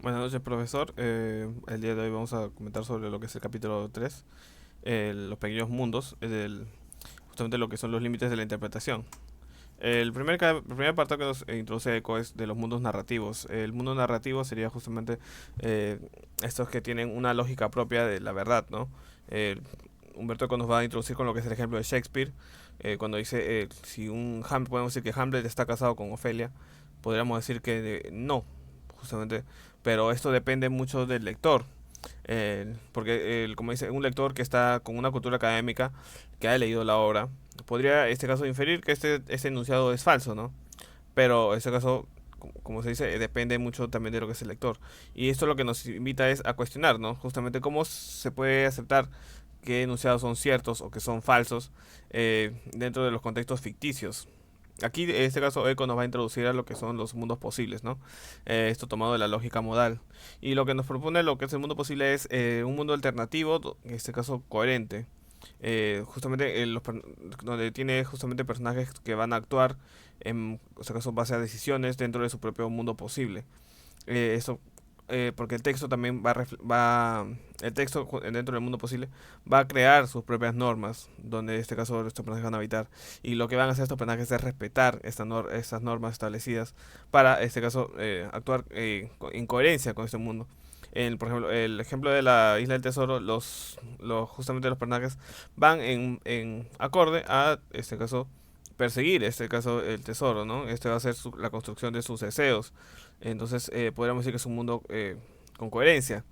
Buenas noches, profesor. El día de hoy vamos a comentar sobre lo que es el capítulo 3, los pequeños mundos, justamente lo que son los límites de la interpretación. El primer apartado que nos introduce Eco es de los mundos narrativos. El mundo narrativo sería justamente eh, estos que tienen una lógica propia de la verdad, ¿no? Eh, Humberto Eco nos va a introducir con lo que es el ejemplo de Shakespeare, cuando dice, si podemos decir que Hamlet está casado con Ofelia, podríamos decir que no, justamente, pero esto depende mucho del lector. Porque, como dice, un lector que está con una cultura académica, que ha leído la obra, podría en este caso inferir que este enunciado es falso, ¿no? Pero en este caso, como se dice, depende mucho también de lo que es el lector. Y esto lo que nos invita es a cuestionar, ¿no? Justamente cómo se puede aceptar qué enunciados son ciertos o que son falsos dentro de los contextos ficticios. Aquí, en este caso, Eco nos va a introducir a lo que son los mundos posibles, ¿no? Esto tomado de la lógica modal. Y lo que nos propone lo que es el mundo posible es un mundo alternativo, en este caso coherente. Justamente donde tiene justamente personajes que van a actuar en este caso base a decisiones dentro de su propio mundo posible. Eso porque el texto también el texto dentro del mundo posible va a crear sus propias normas donde en este caso estos personajes van a habitar, y lo que van a hacer estos personajes es respetar estas normas establecidas para en este caso actuar en coherencia con este mundo. Por ejemplo, el ejemplo de la isla del tesoro, justamente los personajes van en acorde a este caso perseguir este caso el tesoro, ¿no? Este va a ser la construcción de sus deseos. Entonces, podríamos decir que es un mundo con coherencia.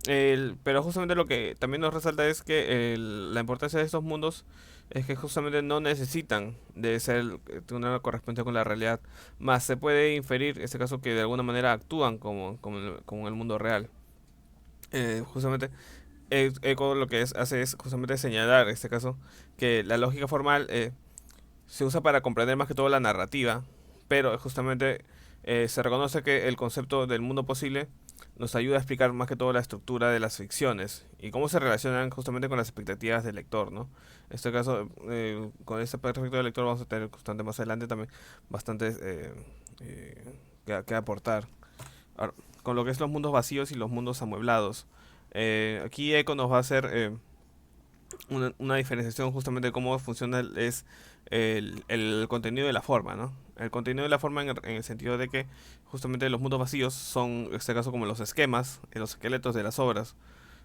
Pero justamente lo que también nos resalta es que la importancia de estos mundos es que justamente no necesitan de ser de una correspondencia con la realidad, más se puede inferir en este caso que de alguna manera actúan como el mundo real. Justamente Eco lo que hace es justamente señalar en este caso que la lógica formal se usa para comprender más que todo la narrativa, pero justamente se reconoce que el concepto del mundo posible nos ayuda a explicar más que todo la estructura de las ficciones y cómo se relacionan justamente con las expectativas del lector, ¿no? En este caso, con este perfecto del lector vamos a tener bastante más adelante también bastantes que aportar. Ahora, con lo que es los mundos vacíos y los mundos amueblados. Aquí Eco nos va a hacer una diferenciación justamente de cómo funciona el contenido de la forma, ¿no? El contenido de la forma en el sentido de que justamente los mundos vacíos son, en este caso, como los esquemas, los esqueletos de las obras,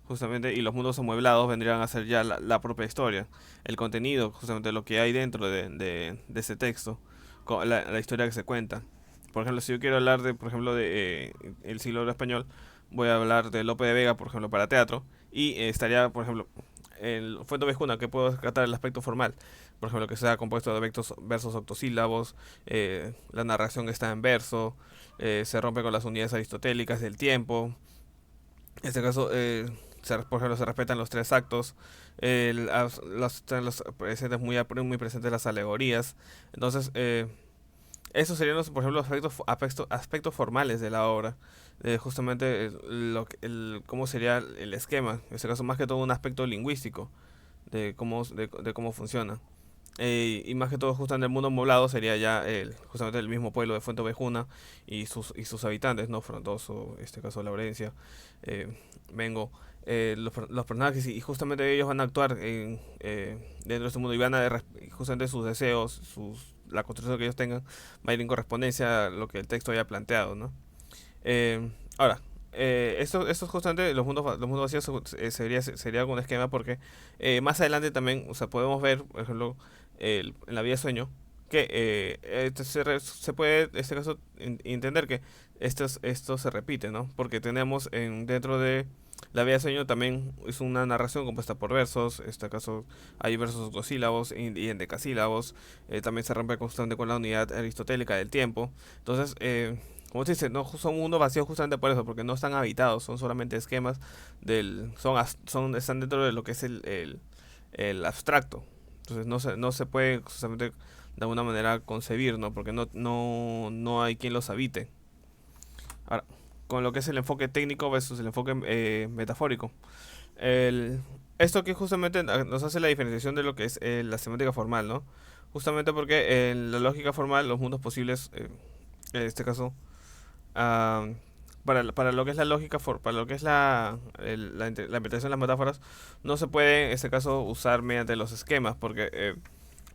justamente, y los mundos amueblados vendrían a ser ya la propia historia, el contenido, justamente lo que hay dentro de ese texto, la historia que se cuenta. Por ejemplo, si yo quiero hablar de, por ejemplo, de el siglo del español, voy a hablar de Lope de Vega, por ejemplo, para teatro, y estaría, por ejemplo, el Fuente Ovejuna, que puedo tratar el aspecto formal, por ejemplo, que sea compuesto de versos octosílabos, la narración está en verso, se rompe con las unidades aristotélicas del tiempo. En este caso, por ejemplo, se respetan los tres actos, están los presentes muy presentes las alegorías. Entonces, esos serían, por ejemplo, los aspectos formales de la obra. Justamente cómo sería el esquema. En este caso, más que todo un aspecto lingüístico de cómo funciona. Y más que todo, justo en el mundo poblado sería ya justamente el mismo pueblo de Fuente Ovejuna y sus habitantes, ¿no? Frondoso, en este caso Laurencia, eh, Mengo. Los personajes y justamente ellos van a actuar dentro de este mundo y van a justamente sus deseos, la construcción que ellos tengan va a ir en correspondencia a lo que el texto haya planteado, ¿no? Ahora, esto justamente los mundos vacíos sería algún esquema porque más adelante también, o sea, podemos ver, por ejemplo, en la vida de sueño, que se puede, en este caso, entender que esto se repite, ¿no? Porque tenemos dentro de la vida de sueño también es una narración compuesta por versos, en este caso hay versos octosílabos y endecasílabos, también se rompe constante con la unidad aristotélica del tiempo. Entonces, como se dice, no son mundos vacíos justamente por eso, porque no están habitados, son solamente esquemas están dentro de lo que es el abstracto. Entonces no se puede justamente de alguna manera concebir, ¿no? Porque no hay quien los habite. Ahora, con lo que es el enfoque técnico versus el enfoque metafórico. El, Esto que justamente nos hace la diferenciación de lo que es la semántica formal, ¿no? Justamente porque en la lógica formal los mundos posibles, en este caso, ah, para lo que es la lógica, para lo que es la interpretación de las metáforas, no se puede en este caso usar mediante los esquemas, porque,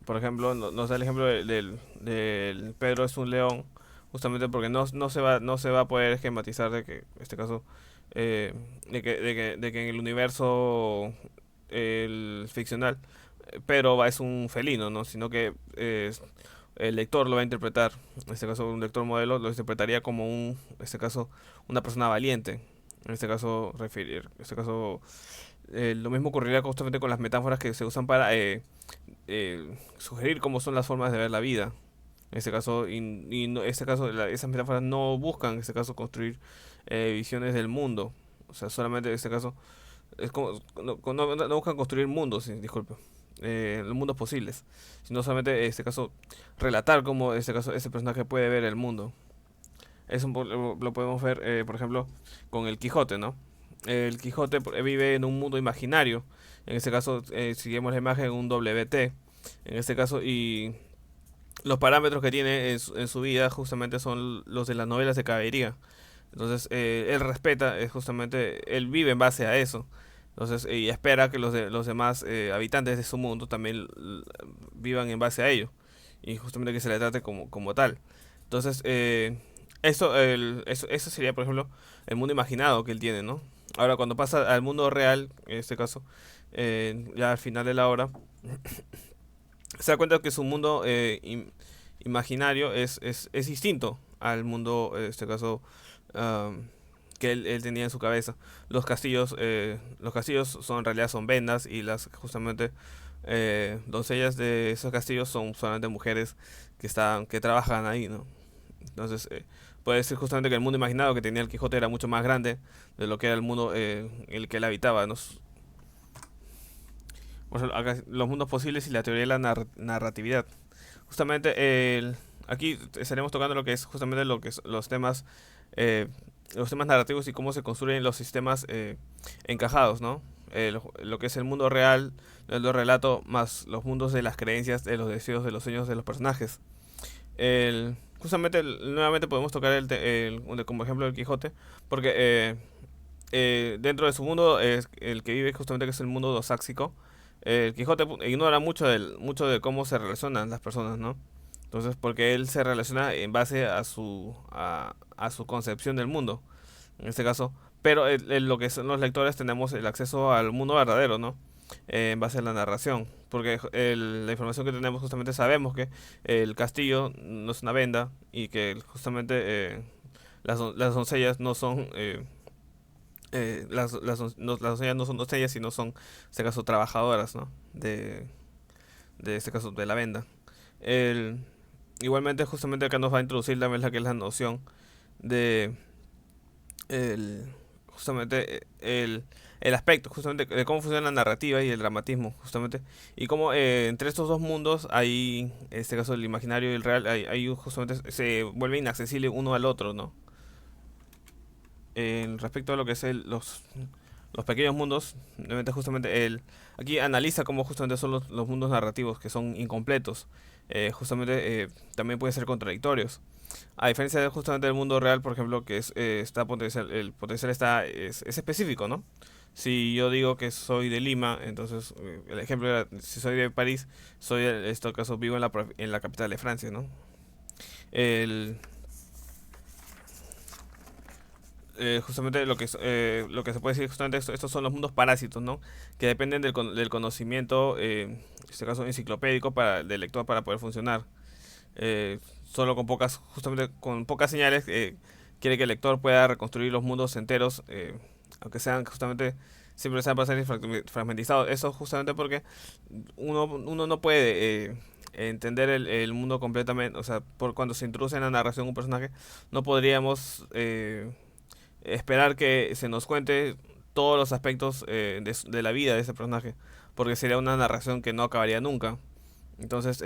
por ejemplo, nos da el ejemplo del Pedro es un león, justamente porque no se va a poder esquematizar de que, en este caso, de que en el universo el ficcional, Pedro es un felino, ¿no? Sino que el lector lo va a interpretar, en este caso un lector modelo lo interpretaría como en este caso, una persona valiente. En este caso, en este caso, lo mismo ocurriría justamente con las metáforas que se usan para sugerir cómo son las formas de ver la vida. En este caso, en este caso esas metáforas no buscan, en este caso, construir visiones del mundo. O sea, solamente en este caso, es como, no buscan construir mundos, sí, disculpe, los mundos posibles, sino solamente, en este caso, relatar cómo, en este caso, ese personaje puede ver el mundo. Lo podemos ver, por ejemplo, con el Quijote, ¿no? El Quijote vive en un mundo imaginario. En este caso, seguimos la imagen un WT. En este caso, y los parámetros que tiene en su vida justamente son los de las novelas de caballería. Entonces, él respeta, justamente, él vive en base a eso. Entonces, y espera que los demás habitantes de su mundo también vivan en base a ello. Y justamente que se le trate como tal. Entonces, eso sería, por ejemplo, el mundo imaginado que él tiene, ¿no? Ahora, cuando pasa al mundo real, en este caso, ya al final de la obra, se da cuenta que su mundo imaginario es distinto al mundo, en este caso, am, que él tenía en su cabeza. Los castillos son, en realidad son vendas y las justamente doncellas de esos castillos son solamente mujeres que trabajan ahí, ¿no? Entonces, puede decir justamente que el mundo imaginado que tenía el Quijote era mucho más grande de lo que era el mundo en el que él habitaba, ¿no? Por ejemplo, los mundos posibles y la teoría de la narratividad. Justamente aquí estaremos tocando lo que es justamente lo que es eh, los temas narrativos y cómo se construyen los sistemas encajados, ¿no? Lo que es el mundo real, el relato, más los mundos de las creencias, de los deseos, de los sueños de los personajes. Justamente, nuevamente podemos tocar como ejemplo el Quijote, porque dentro de su mundo, es el que vive justamente que es el mundo dosáxico, el Quijote ignora mucho de cómo se relacionan las personas, ¿no? Entonces, porque él se relaciona en base a su concepción del mundo, en este caso. Pero lo que son los lectores tenemos el acceso al mundo verdadero, ¿no? En base a la narración. Porque la información que tenemos justamente sabemos que el castillo no es una venda y que justamente las doncellas no son... las doncellas no son doncellas, sino son, en este caso, trabajadoras, ¿no? De este caso, de la venda. El, igualmente, justamente acá nos va a introducir también la que es la noción de el, justamente el aspecto justamente de cómo funciona la narrativa y el dramatismo justamente y cómo entre estos dos mundos hay en este caso el imaginario y el real justamente se vuelve inaccesible uno al otro, ¿no? Respecto a lo que es los pequeños mundos, obviamente justamente él aquí analiza cómo justamente son los mundos narrativos que son incompletos, justamente también pueden ser contradictorios. A diferencia de justamente del mundo real, por ejemplo, que está potencial, el potencial es específico, ¿no? Si yo digo que soy de Lima, entonces el ejemplo era, si soy de París, en este caso vivo en la capital de Francia, ¿no? El, Justamente lo que se puede decir justamente estos son los mundos parásitos, ¿no? Que dependen del conocimiento, en este caso enciclopédico del lector para poder funcionar. Solo justamente con pocas señales, quiere que el lector pueda reconstruir los mundos enteros, aunque sean justamente siempre sean parciales y fragmentizados. Eso justamente porque uno no puede entender el mundo completamente, o sea, por cuando se introduce en la narración un personaje, no podríamos esperar que se nos cuente todos los aspectos de la vida de ese personaje, porque sería una narración que no acabaría nunca. Entonces,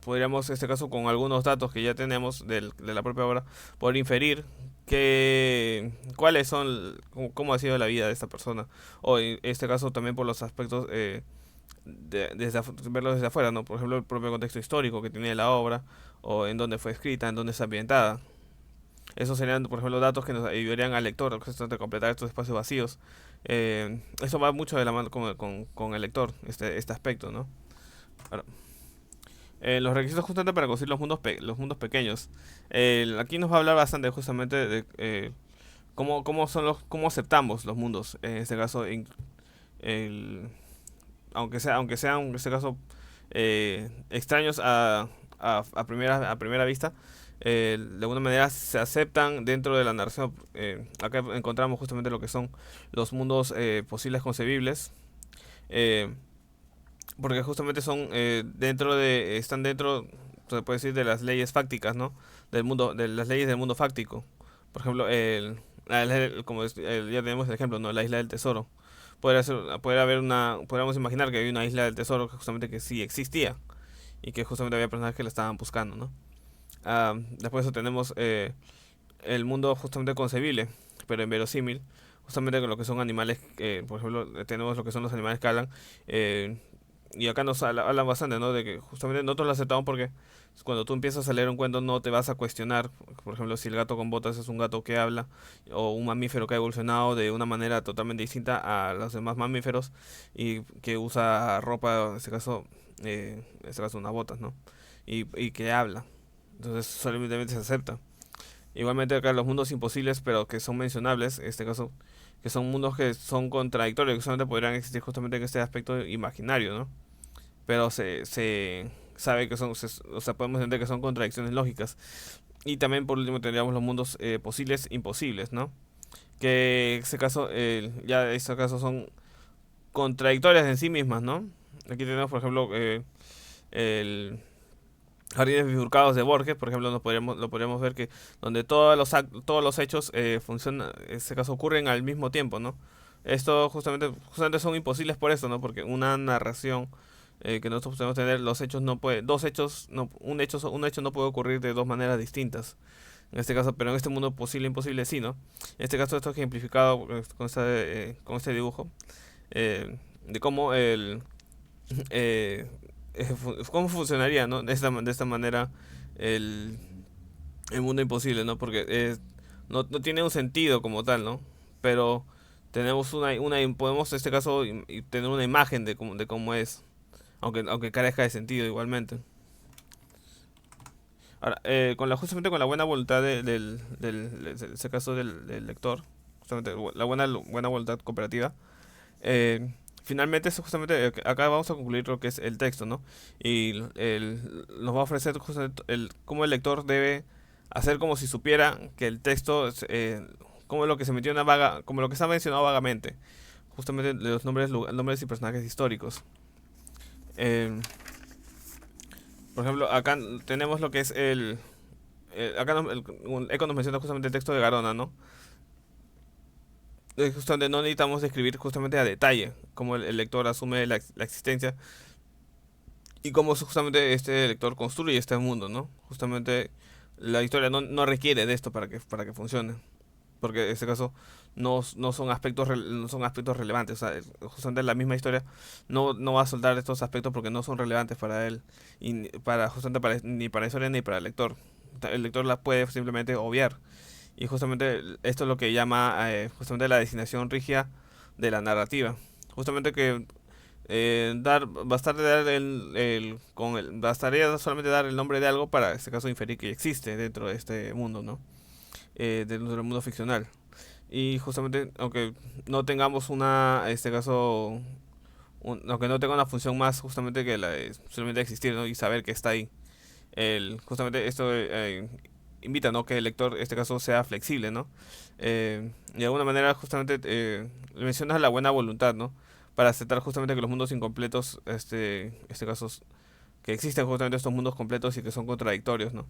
podríamos, en este caso, con algunos datos que ya tenemos de la propia obra, poder inferir cuáles son, cómo ha sido la vida de esta persona. O en este caso también por los aspectos, verlos desde afuera, ¿no? Por ejemplo, el propio contexto histórico que tiene la obra, o en dónde fue escrita, en dónde está ambientada. Esos serían, por ejemplo, datos que nos ayudarían al lector a completar estos espacios vacíos. Eso va mucho de la mano con el lector, este aspecto, ¿no? Ahora, los requisitos justamente para conseguir los mundos pequeños. Aquí nos va a hablar bastante justamente de cómo aceptamos los mundos. En este caso, el, aunque sean en este caso extraños a primera vista, de alguna manera se aceptan dentro de la narración. Acá encontramos justamente lo que son los mundos posibles concebibles. eh, Porque justamente están dentro, se puede decir, de las leyes fácticas, ¿no? Del mundo, de las leyes del mundo fáctico. Por ejemplo, ya tenemos el ejemplo, ¿no? La isla del tesoro. Podríamos imaginar que hay una isla del tesoro que justamente que sí existía y que justamente había personas que la estaban buscando, ¿no? Después de eso tenemos el mundo justamente concebible, pero inverosímil, justamente con lo que son animales, por ejemplo, tenemos lo que son los animales que hablan, eh, y acá nos hablan bastante, ¿no? De que justamente nosotros lo aceptamos porque cuando tú empiezas a leer un cuento no te vas a cuestionar, por ejemplo, si el gato con botas es un gato que habla o un mamífero que ha evolucionado de una manera totalmente distinta a los demás mamíferos y que usa ropa, en este caso unas botas, ¿no? Y que habla. Entonces solamente se acepta. Igualmente acá los mundos imposibles, pero que son mencionables, en este caso, que son mundos que son contradictorios, que solamente podrían existir justamente en este aspecto imaginario, ¿no? Pero se sabe que o sea, podemos entender que son contradicciones lógicas. Y también por último tendríamos los mundos posibles imposibles, ¿no? Que en este caso, ya en este caso son contradictorias en sí mismas, ¿no? Aquí tenemos, por ejemplo, el Jardines bifurcados de Borges, por ejemplo, lo podríamos ver que donde todos los hechos funcionan, en este caso ocurren al mismo tiempo, ¿no? Esto justamente son imposibles por eso, ¿no? Porque una narración que nosotros podemos tener, los hechos no puede, dos hechos, no, un hecho no puede ocurrir de dos maneras distintas. En este caso, pero en este mundo posible, imposible, sí, ¿no? En este caso, esto es ejemplificado con este dibujo de cómo eh, cómo funcionaría, ¿no? De esta manera el, el mundo imposible, ¿no? Porque no tiene un sentido como tal, ¿no? Pero tenemos podemos en este caso y tener una imagen de cómo es, aunque carezca de sentido igualmente. Ahora, justamente con la buena voluntad en este caso del lector, justamente la buena voluntad cooperativa, finalmente, justamente acá vamos a concluir lo que es el texto, ¿no? Y nos va a ofrecer justamente cómo el lector debe hacer como si supiera que el texto, como lo que se metió en una vaga, como lo que está mencionado vagamente, justamente de los nombres y personajes históricos. Eh, por ejemplo, acá tenemos lo que es acá Eco nos menciona justamente el texto de Garona, ¿no? Justamente no necesitamos describir justamente a detalle cómo el lector asume la existencia y cómo justamente este lector construye este mundo, ¿no? Justamente la historia no requiere de esto para que funcione, porque en este caso no son no son aspectos relevantes, o sea, justamente la misma historia no va a soltar estos aspectos porque no son relevantes para él y ni para la historia ni para el lector. El lector las puede simplemente obviar. Y justamente esto es lo que llama justamente la designación rígida de la narrativa. Justamente que bastaría solamente dar el nombre de algo para, en este caso, inferir que existe dentro de este mundo, ¿no? Dentro del mundo ficcional. Y justamente, aunque no tengamos en este caso, aunque no tenga una función más justamente que la de solamente existir, ¿no? Y saber que está ahí. Justamente esto invita, ¿no? Que el lector, en este caso, sea flexible, ¿no? De alguna manera, justamente, mencionas la buena voluntad, ¿no? Para aceptar justamente que los mundos incompletos, este caso, que existen justamente estos mundos completos y que son contradictorios, ¿no?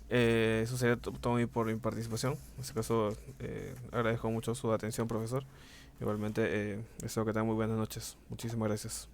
Eso sería todo por mi participación. En este caso, agradezco mucho su atención, profesor. Igualmente, espero que tengan muy buenas noches. Muchísimas gracias.